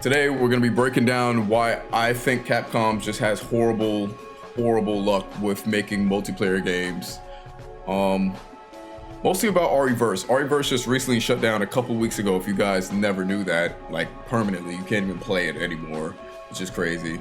Today we're going to be breaking down why I think Capcom just has horrible luck with making multiplayer games. Mostly about RE-verse. RE-verse just recently shut down a couple weeks ago. If you guys never knew that, like permanently, you can't even play it anymore, which is crazy.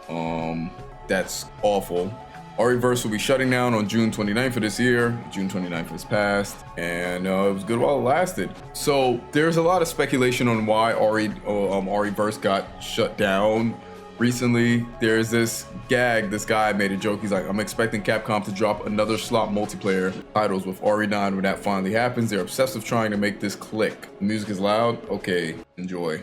That's awful. RE-verse will be shutting down on June 29th of this year. June 29th has passed, and it was good while it lasted. So there's a lot of speculation on why RE-verse got shut down recently. There's this gag, this guy made a joke. He's like, I'm expecting Capcom to drop another slot multiplayer titles with RE9 when that finally happens. They're obsessed with trying to make this click. The music is loud. Okay, enjoy.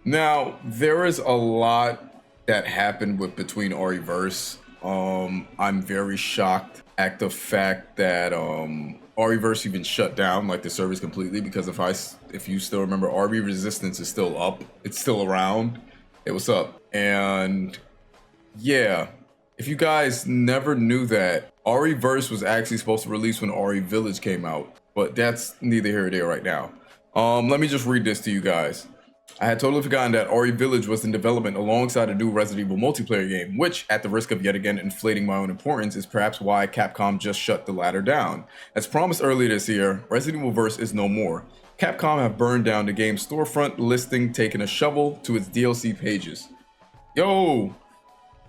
Now, there is a lot that happened between RE-verse. I'm very shocked at the fact that RE-verse even shut down like the service completely, because if you still remember, RE Resistance is still up. It's still around. Hey, what's up? And yeah, if you guys never knew that, RE-verse was actually supposed to release when RE Village came out, but that's neither here nor there right now. Let me just read this to you guys. I had totally forgotten that RE Village was in development alongside a new Resident Evil multiplayer game, which, at the risk of yet again inflating my own importance, is perhaps why Capcom just shut the latter down. As promised earlier this year, Resident Evil Verse is no more. Capcom have burned down the game's storefront listing, taken a shovel to its DLC pages. Yo!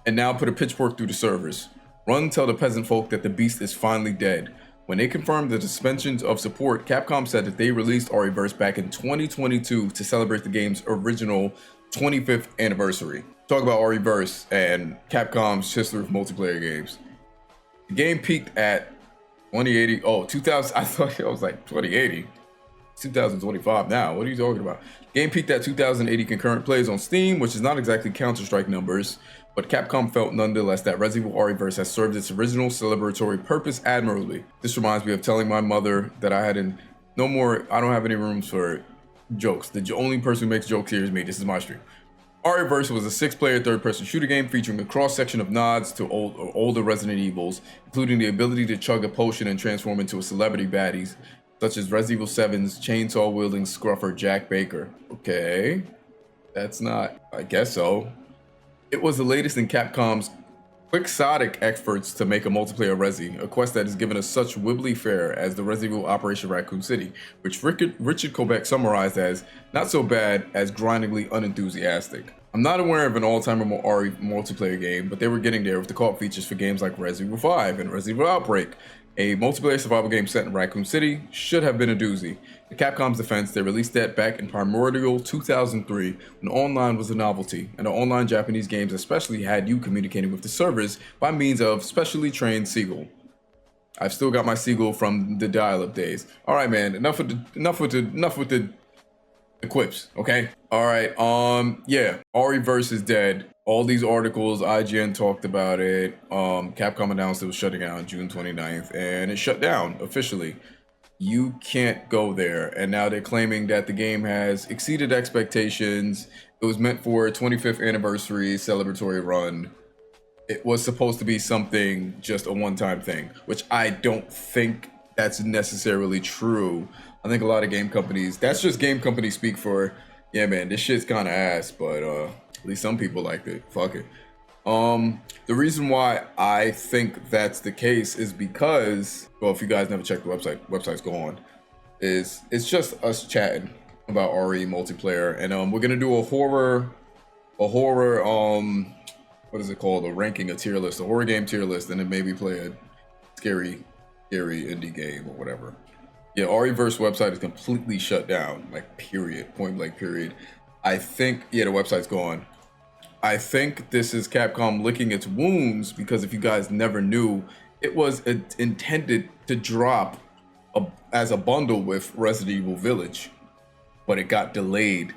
And now put a pitchfork through the servers. Run tell the peasant folk that the beast is finally dead. When they confirmed the suspensions of support, Capcom said that they released RE-verse back in 2022 to celebrate the game's original 25th anniversary. Talk about RE-verse and Capcom's history of multiplayer games. The game peaked at 2080. Oh, 2000. I thought it was like 2080. 2025 now. What are you talking about? Game peaked at 2080 concurrent plays on Steam, which is not exactly Counter-Strike numbers, but Capcom felt nonetheless that Resident Evil RE-verse has served its original celebratory purpose admirably. This reminds me of telling my mother that I don't have any rooms for jokes. The only person who makes jokes here is me. This is my stream. RE-verse was a 6-player third-person shooter game featuring a cross-section of nods to older Resident Evils, including the ability to chug a potion and transform into a celebrity baddies, such as Resident Evil 7's chainsaw-wielding scruffer Jack Baker. Okay, that's not, I guess so. It was the latest in Capcom's quixotic efforts to make a multiplayer Resi, a quest that has given us such wibbly fare as the Resident Evil Operation Raccoon City, which Richard Kobeck summarized as not so bad as grindingly unenthusiastic. I'm not aware of an all-timer RE multiplayer game, but they were getting there with the co-op features for games like Resident Evil 5 and Resident Evil Outbreak. A multiplayer survival game set in Raccoon City should have been a doozy. In Capcom's defense, they released that back in primordial 2003 when online was a novelty, and the online Japanese games especially had you communicating with the servers by means of specially trained Seagull. I've still got my Seagull from the dial-up days. All right, man. Enough with the quips, okay? All right. Yeah. RE-verse is dead. All these articles, IGN talked about it. Capcom announced it was shutting down June 29th, and it shut down officially. You can't go there. And now they're claiming that the game has exceeded expectations. It was meant for a 25th anniversary celebratory run. It was supposed to be something, just a one-time thing, which I don't think that's necessarily true. I think a lot of game companies, that's just game company speak for, yeah, man, this shit's kind of ass, but at least some people liked it. Fuck it. The reason why I think that's the case is because, well, if you guys never checked the website's gone, it's just us chatting about RE multiplayer, and we're gonna do a horror, what is it called? A ranking, a tier list, a horror game tier list, and then maybe play a scary indie game or whatever. Yeah, RE-verse website is completely shut down, like period, point blank period. I think, yeah, the website's gone. I think this is Capcom licking its wounds, because if you guys never knew, it was intended to drop as a bundle with Resident Evil Village, but it got delayed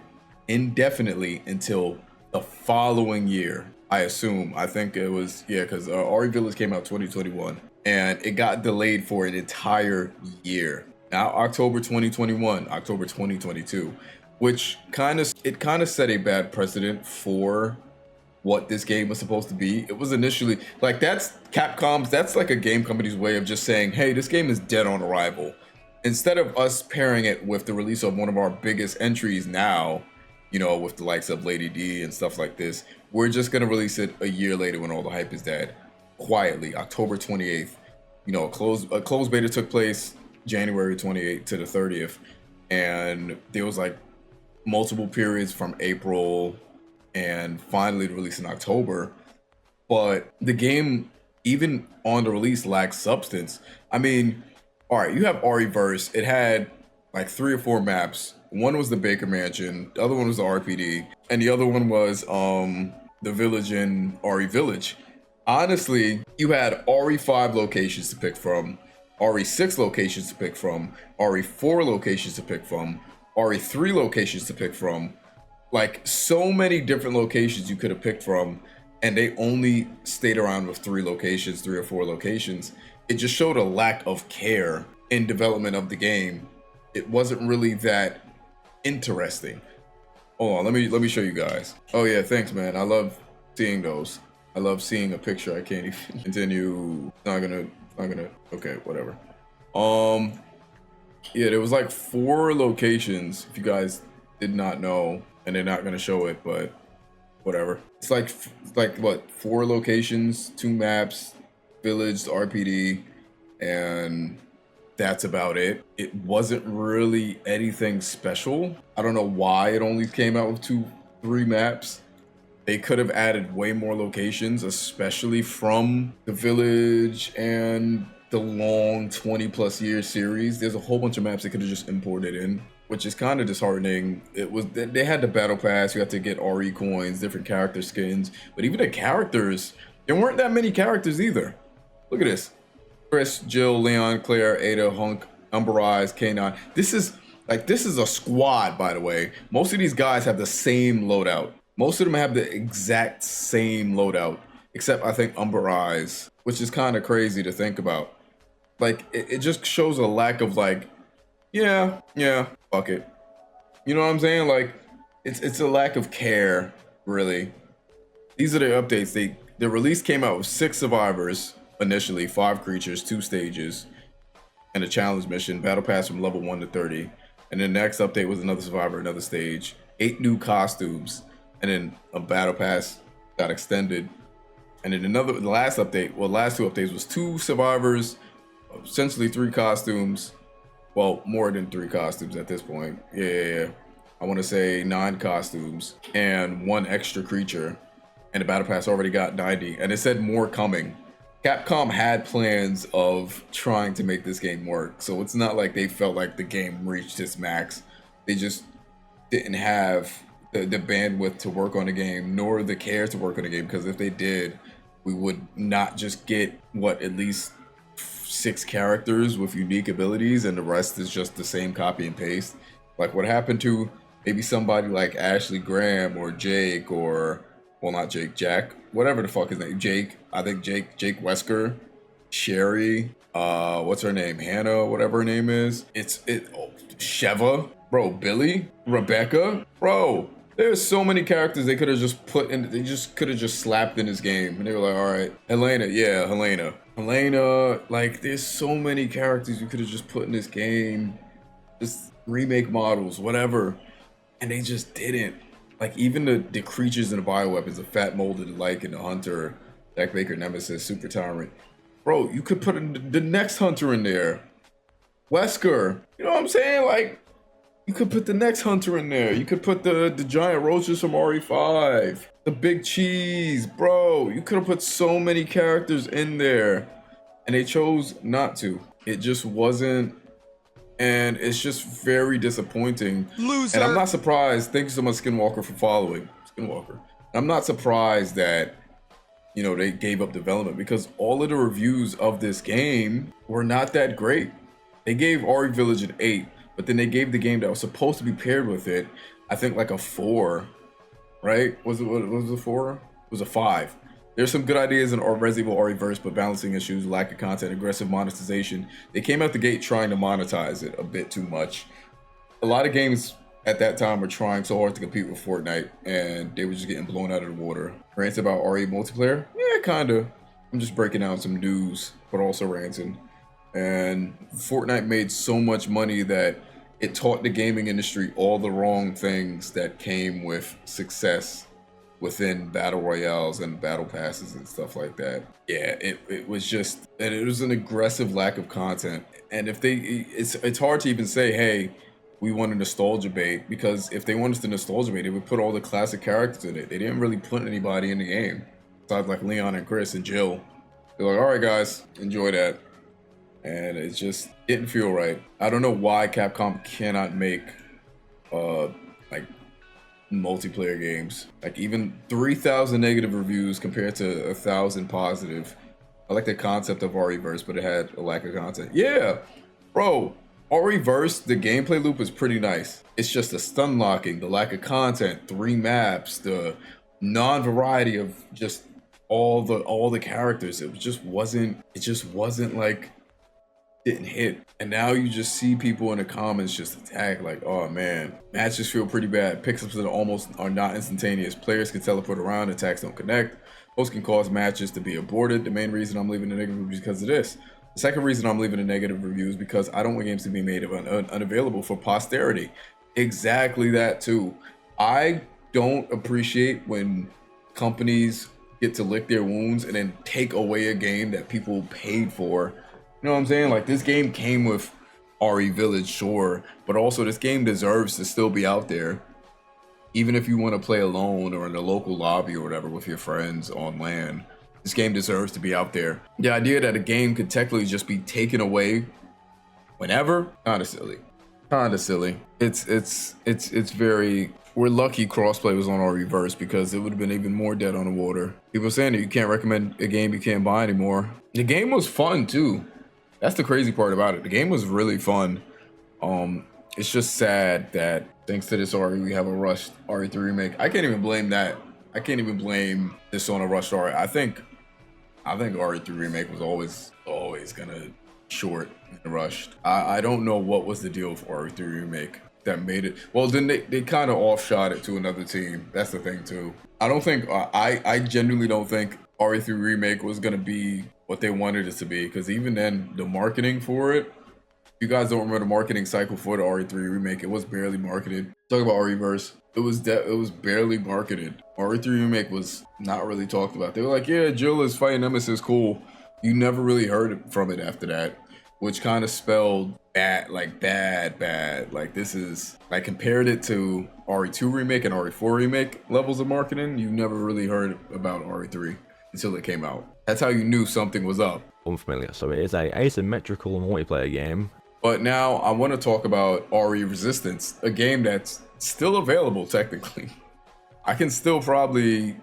indefinitely until the following year, I assume. I think it was, yeah, because RE Village came out 2021, and it got delayed for an entire year. Now October 2021, October 2022, which kind of set a bad precedent for what this game was supposed to be. It was initially like, that's Capcom's, that's like a game company's way of just saying, hey, this game is dead on arrival. Instead of us pairing it with the release of one of our biggest entries now, you know, with the likes of Lady D and stuff like this. We're just gonna release it a year later when all the hype is dead. Quietly, October 28th. You know, a closed beta took place January 28th to the 30th, and there was like multiple periods from April and finally the release in October. But the game, even on the release, lacks substance. I mean, all right, you have RE-verse. It had like 3 or 4 maps. One was the Baker Mansion, the other one was the RPD, and the other one was the village in RE Village. Honestly, you had RE5 locations to pick from, RE6 locations to pick from, RE4 locations to pick from, RE3 locations to pick from. Like, so many different locations you could have picked from, and they only stayed around with 3 locations, 3 or 4 locations. It just showed a lack of care in development of the game. It wasn't really that interesting. Hold on, let me show you guys. Oh yeah, thanks man. I love seeing those. I love seeing a picture. I can't even continue. Not gonna okay, whatever. Yeah, there was like 4 locations, if you guys did not know, and they're not gonna show it, but whatever. It's like what, 4 locations, 2 maps, village, RPD, and that's about it. It wasn't really anything special. I don't know why it only came out with 3 maps. They could have added way more locations, especially from the village and the long 20+ year series. There's a whole bunch of maps they could have just imported in, which is kind of disheartening. They had the battle pass. You had to get RE coins, different character skins, but even the characters, there weren't that many characters either. Look at this. Chris, Jill, Leon, Claire, Ada, Hunk, Umber Eyes, K9. This is a squad, by the way. Most of these guys have the same loadout. Most of them have the exact same loadout, except I think Umber Eyes, which is kind of crazy to think about. Like, it just shows a lack of like, yeah, fuck it. You know what I'm saying? Like, it's a lack of care, really. These are the updates. The release came out with 6 survivors initially, 5 creatures, 2 stages, and a challenge mission, battle pass from level 1 to 30. And then the next update was another survivor, another stage, 8 new costumes, and then a battle pass got extended. And then the last 2 updates was 2 survivors, essentially 3 costumes. Well, more than 3 costumes at this point. Yeah. I want to say 9 costumes and 1 extra creature. And the battle pass already got 90, and it said more coming. Capcom had plans of trying to make this game work, so it's not like they felt like the game reached its max. They just didn't have the bandwidth to work on the game, nor the care to work on the game, because if they did, we would not just get, at least 6 characters with unique abilities, and the rest is just the same copy and paste. Like what happened to maybe somebody like Ashley Graham or Jake, or, well, not Jake, Jack, whatever the fuck his name, Jake, I think Jake Wesker, Sherry, what's her name, Hannah, whatever her name is, Sheva, bro, Billy, Rebecca, bro. There's so many characters they could have just put in, they just could have just slapped in this game, and they were like, all right, Helena, like there's so many characters you could have just put in this game, just remake models, whatever, and they just didn't. Like, even the creatures and the bioweapons, the Fat Molded Lycan, the Hunter, Jack Baker, Nemesis, Super Tyrant. Bro, you could put the next Hunter in there. Wesker. You know what I'm saying? Like, you could put the next Hunter in there. You could put the giant roaches from RE5. The Big Cheese. Bro, you could have put so many characters in there. And they chose not to. It just wasn't. And it's just very disappointing. Loser. And I'm not surprised. Thank you so much, Skinwalker, for following. Skinwalker. I'm not surprised that, you know, they gave up development, because all of the reviews of this game were not that great. They gave RE Village an 8, but then they gave the game that was supposed to be paired with it, I think like a 4, right? Was it a 4? It was a 5. There's some good ideas in Resident Evil RE-verse, but balancing issues, lack of content, aggressive monetization. They came out the gate trying to monetize it a bit too much. A lot of games at that time were trying so hard to compete with Fortnite, and they were just getting blown out of the water. Rants about RE multiplayer? Yeah, kinda. I'm just breaking down some news, but also ranting. And Fortnite made so much money that it taught the gaming industry all the wrong things that came with success within battle royales and battle passes and stuff like that. Yeah, it was just, and it was an aggressive lack of content. And if it's hard to even say, hey, we want a nostalgia bait, because if they wanted the nostalgia bait, they would put all the classic characters in it. They didn't really put anybody in the game besides like Leon and Chris and Jill. They're like, all right, guys, enjoy that. And it just didn't feel right. I don't know why Capcom cannot make like multiplayer games. Like even 3,000 negative reviews compared to 1,000 positive. I like the concept of RE-verse, but it had a lack of content. Yeah, bro, RE-verse, the gameplay loop is pretty nice. It's just the stun locking, the lack of content, 3 maps, the non-variety of just all the characters. It just wasn't like, didn't hit. And now you just see people in the comments just attack like, oh man, matches feel pretty bad. Pickups are not instantaneous. Players can teleport around, attacks don't connect. Most can cause matches to be aborted. The main reason I'm leaving a negative review is because of this. The second reason I'm leaving a negative review is because I don't want games to be made unavailable for posterity. Exactly that too. I don't appreciate when companies get to lick their wounds and then take away a game that people paid for. You know what I'm saying? Like, this game came with RE Village, sure, but also this game deserves to still be out there. Even if you want to play alone or in a local lobby or whatever with your friends on LAN, this game deserves to be out there. The idea that a game could technically just be taken away whenever, kind of silly. It's very, we're lucky crossplay was on RE-verse, because it would have been even more dead on the water. People saying that you can't recommend a game you can't buy anymore. The game was fun too. That's the crazy part about it. The game was really fun. It's just sad that thanks to this RE, we have a rushed RE3 remake. I can't even blame that. I can't even blame this on a rushed RE. I think RE3 remake was always gonna short and rushed. I don't know what was the deal with RE3 remake that made it. Well, then they kind of offshot it to another team. That's the thing too. I don't think, I genuinely don't think RE3 remake was gonna be what they wanted it to be, because even then, the marketing for it, if you guys don't remember the marketing cycle for the RE3 remake, it was barely marketed. Talk about RE-verse, it was barely marketed. RE3 remake was not really talked about. They were like, yeah, Jill is fighting Nemesis, cool. You never really heard from it after that, which kind of spelled bad, like bad. Like, this is, like, compared it to RE2 remake and RE4 remake levels of marketing, you never really heard about RE3 until it came out. That's how you knew something was up. Unfamiliar. So it is a asymmetrical multiplayer game. But now I want to talk about RE Resistance, a game that's still available technically. I can still probably,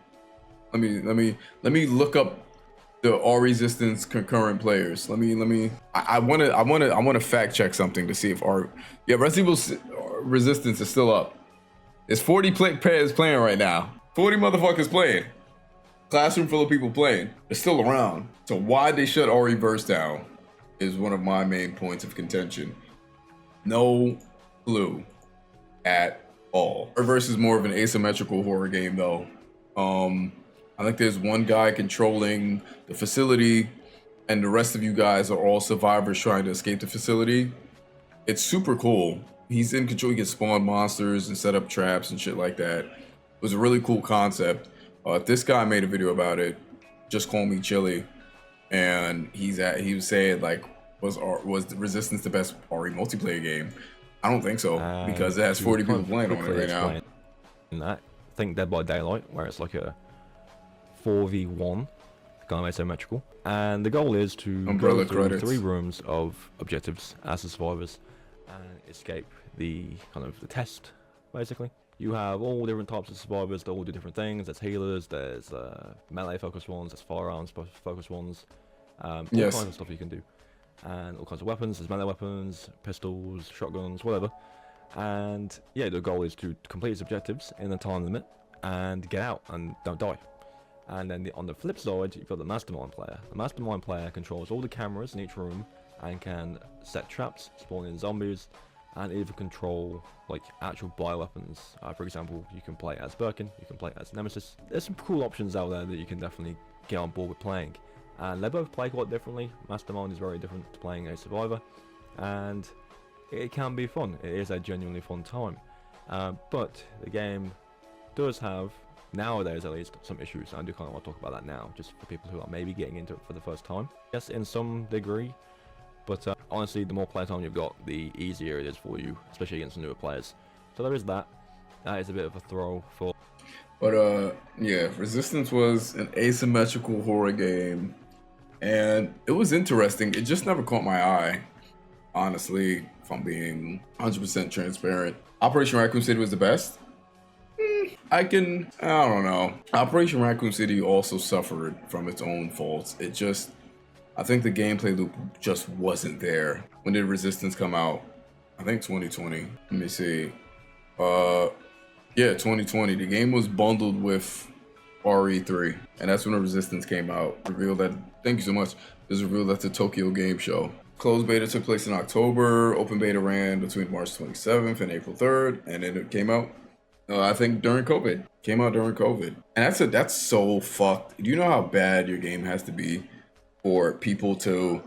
let me look up the RE Resistance concurrent players. I want to fact check something to see if Resident Evil Resistance is still up. There's 40 players playing right now. 40 motherfuckers playing. Classroom full of people playing. They're still around. So why they shut RE-verse down is one of my main points of contention. No clue at all. RE-verse is more of an asymmetrical horror game though. I think there's one guy controlling the facility and the rest of you guys are all survivors trying to escape the facility. It's super cool. He's in control. He can spawn monsters and set up traps and shit like that. It was a really cool concept. This guy made a video about it. Just Call Me Chili, and he was saying like, was the Resistance the best RE multiplayer game? I don't think so, because it has 40 people playing on it right now. In that, think Dead by Daylight, where it's like a 4v1, kind of asymmetrical, and the goal is to go through 3 rooms of objectives as the survivors and escape the test, basically. You have all different types of survivors that all do different things. There's healers, there's melee focused ones, there's firearms focused ones, all kinds of stuff you can do. And all kinds of weapons, there's melee weapons, pistols, shotguns, whatever. And yeah, the goal is to complete its objectives in a time limit and get out and don't die. And then on the flip side, you've got the Mastermind player. The Mastermind player controls all the cameras in each room and can set traps, spawn in zombies, and even control like actual bioweapons. For example, you can play as Birkin, you can play as Nemesis. There's some cool options out there that you can definitely get on board with playing. And they both play quite differently. Mastermind is very different to playing a survivor. And it can be fun. It is a genuinely fun time. But the game does have, nowadays at least, some issues. I do kind of want to talk about that now, just for people who are maybe getting into it for the first time. Yes, in some degree, but honestly, the more playtime you've got, the easier it is for you, especially against newer players. So there is that. That is a bit of a throw for... But yeah, Resistance was an asymmetrical horror game, and it was interesting. It just never caught my eye, honestly, if I'm being 100% transparent. Operation Raccoon City was the best. I don't know. Operation Raccoon City also suffered from its own faults. I think the gameplay loop just wasn't there. When did Resistance come out? I think 2020. Let me see. Yeah, 2020. The game was bundled with RE3, and that's when the Resistance came out. Revealed that, thank you so much. It was revealed at the Tokyo Game Show. Closed beta took place in October. Open beta ran between March 27th and April 3rd, and then it came out, I think, during COVID. Came out during COVID, and that's so fucked. Do you know how bad your game has to be for people to...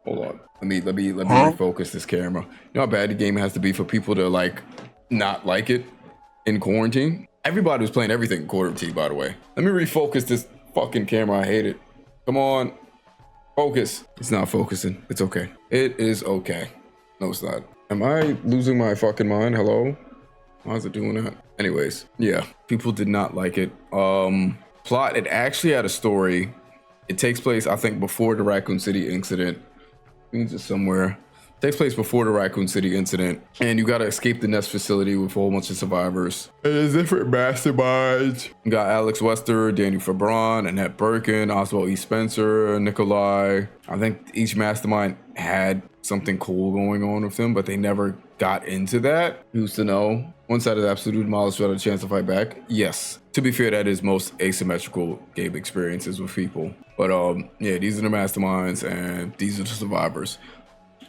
Hold on. Let me refocus this camera. You know how bad the game has to be for people to like not like it in quarantine? Everybody was playing everything in quarantine, by the way. Let me refocus this fucking camera. I hate it. Come on. Focus. It's not focusing. It's okay. It is okay. No, it's not. Am I losing my fucking mind? Hello? Why is it doing that? Anyways, yeah. People did not like it. Plot, it actually had a story. It takes place, I think, before the Raccoon City incident. It's just somewhere. Takes place before the Raccoon City incident, and you gotta escape the Nest facility with a whole bunch of survivors. And there's different masterminds. You got Alex Wester, Daniel Fabron, Annette Birkin, Oswald E. Spencer, Nikolai. I think each mastermind had something cool going on with them, but they never got into that. Who's to know? One side is absolute demolished without a chance to fight back. Yes. To be fair, that is most asymmetrical game experiences with people. But yeah, these are the masterminds and these are the survivors.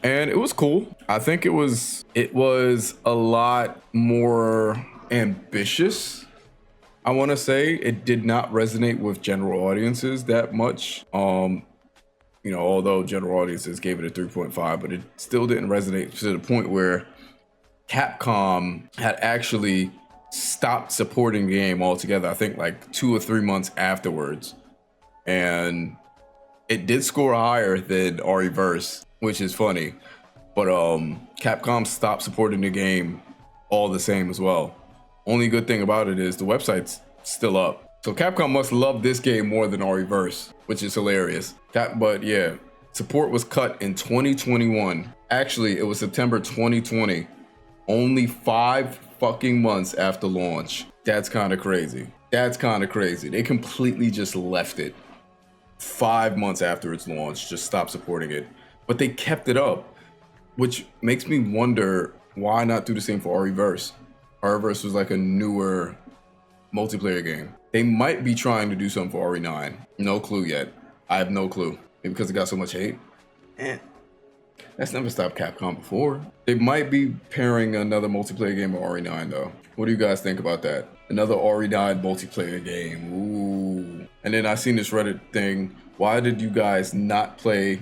And it was cool. I think it was a lot more ambitious. I want to say it did not resonate with general audiences that much. You know, although general audiences gave it a 3.5, but it still didn't resonate to the point where Capcom had actually stopped supporting the game altogether. I think like 2 or 3 months afterwards. And it did score higher than RE-verse, which is funny, but Capcom stopped supporting the game all the same as well. Only good thing about it is the website's still up. So Capcom must love this game more than RE-verse, which is hilarious. But yeah, support was cut in 2021. Actually, it was September 2020. Only 5 fucking months after launch. That's kind of crazy. That's kind of crazy. They completely just left it. 5 months after its launch, just stopped supporting it. But they kept it up, which makes me wonder why not do the same for RE-verse. RE-verse was like a newer multiplayer game. They might be trying to do something for RE9. No clue yet. I have no clue. Maybe because it got so much hate. That's never stopped Capcom before. They might be pairing another multiplayer game with RE9 though. What do you guys think about that? Another RE9 multiplayer game. Ooh. And then I seen this Reddit thing. Why did you guys not play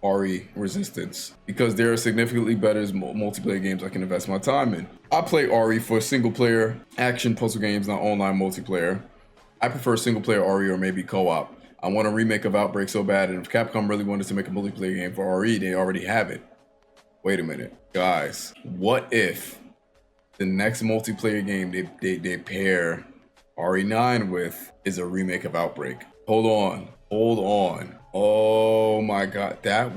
RE Resistance? Because there are significantly better multiplayer games I can invest my time in. I play RE for single player action puzzle games, not online multiplayer. I prefer single player RE or maybe co-op. I want a remake of Outbreak so bad, and if Capcom really wanted to make a multiplayer game for RE, they already have it. Wait a minute, guys. What if the next multiplayer game they pair RE9 with is a remake of Outbreak? Hold on. Oh my god, that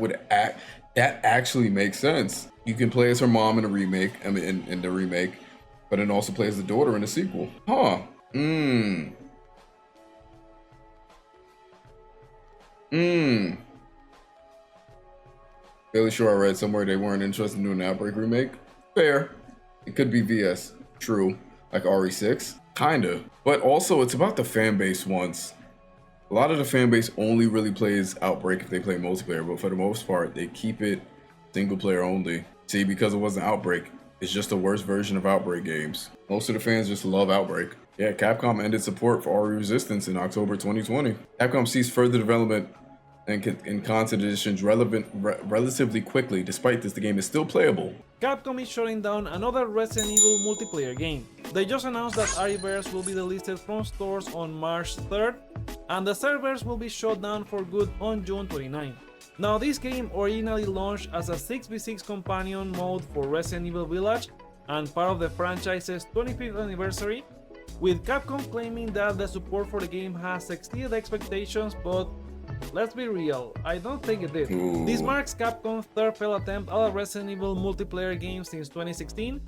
actually makes sense. You can play as her mom in a remake, in the remake, but then also play as the daughter in the sequel. Huh. Fairly sure I read somewhere they weren't interested in doing an Outbreak remake. Fair. It could be VS. True. Like RE6. Kinda. But also, it's about the fan base once. A lot of the fan base only really plays Outbreak if they play multiplayer, but for the most part, they keep it single player only. See, because it wasn't Outbreak, it's just the worst version of Outbreak games. Most of the fans just love Outbreak. Yeah, Capcom ended support for RE Resistance in October 2020. Capcom ceased further development and content editions relatively quickly. Despite this, the game is still playable. Capcom is shutting down another Resident Evil multiplayer game. They just announced that RE-verse will be delisted from stores on March 3rd, and the servers will be shut down for good on June 29. Now, this game originally launched as a 6v6 companion mode for Resident Evil Village and part of the franchise's 25th anniversary, with Capcom claiming that the support for the game has exceeded expectations, but let's be real, I don't think it did. Ooh. This marks Capcom's third failed attempt at a Resident Evil multiplayer game since 2016,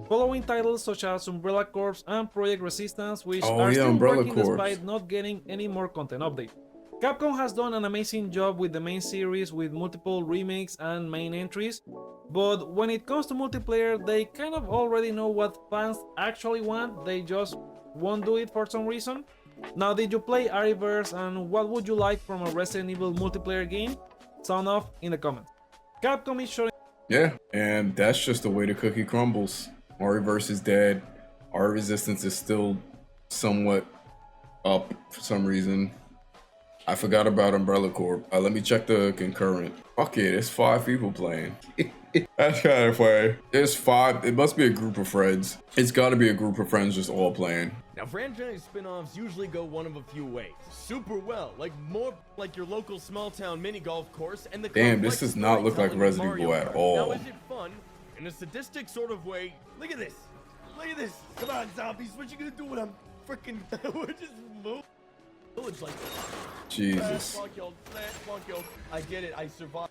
following titles such as Umbrella Corps and Project Resistance, which are still Umbrella working Corps, despite not getting any more content update. Capcom has done an amazing job with the main series with multiple remakes and main entries, but when it comes to multiplayer, they kind of already know what fans actually want, they just won't do it for some reason. Now, did you play RE-verse, and what would you like from a Resident Evil multiplayer game? Sound off in the comments. Capcom is showing... Yeah, and that's just the way the cookie crumbles. RE-verse is dead. RE Resistance is still somewhat up for some reason. I forgot about Umbrella Corp. Let me check the concurrent. Okay, there's 5 people playing. That's kind of funny. There's 5. It must be a group of friends. It's got to be a group of friends just all playing. Now, franchise spin-offs usually go one of a few ways. Super well, like more like your local small-town mini-golf course, and the damn, this does not look like Resident Evil at all. Now, is it fun? In a sadistic sort of way. Look at this. Look at this. Come on, zombies. What you gonna do when I'm freaking... We're just moving. Village like Jesus. I get it. I survived.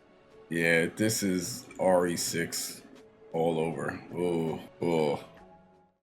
Yeah, this is RE6 all over. Oh.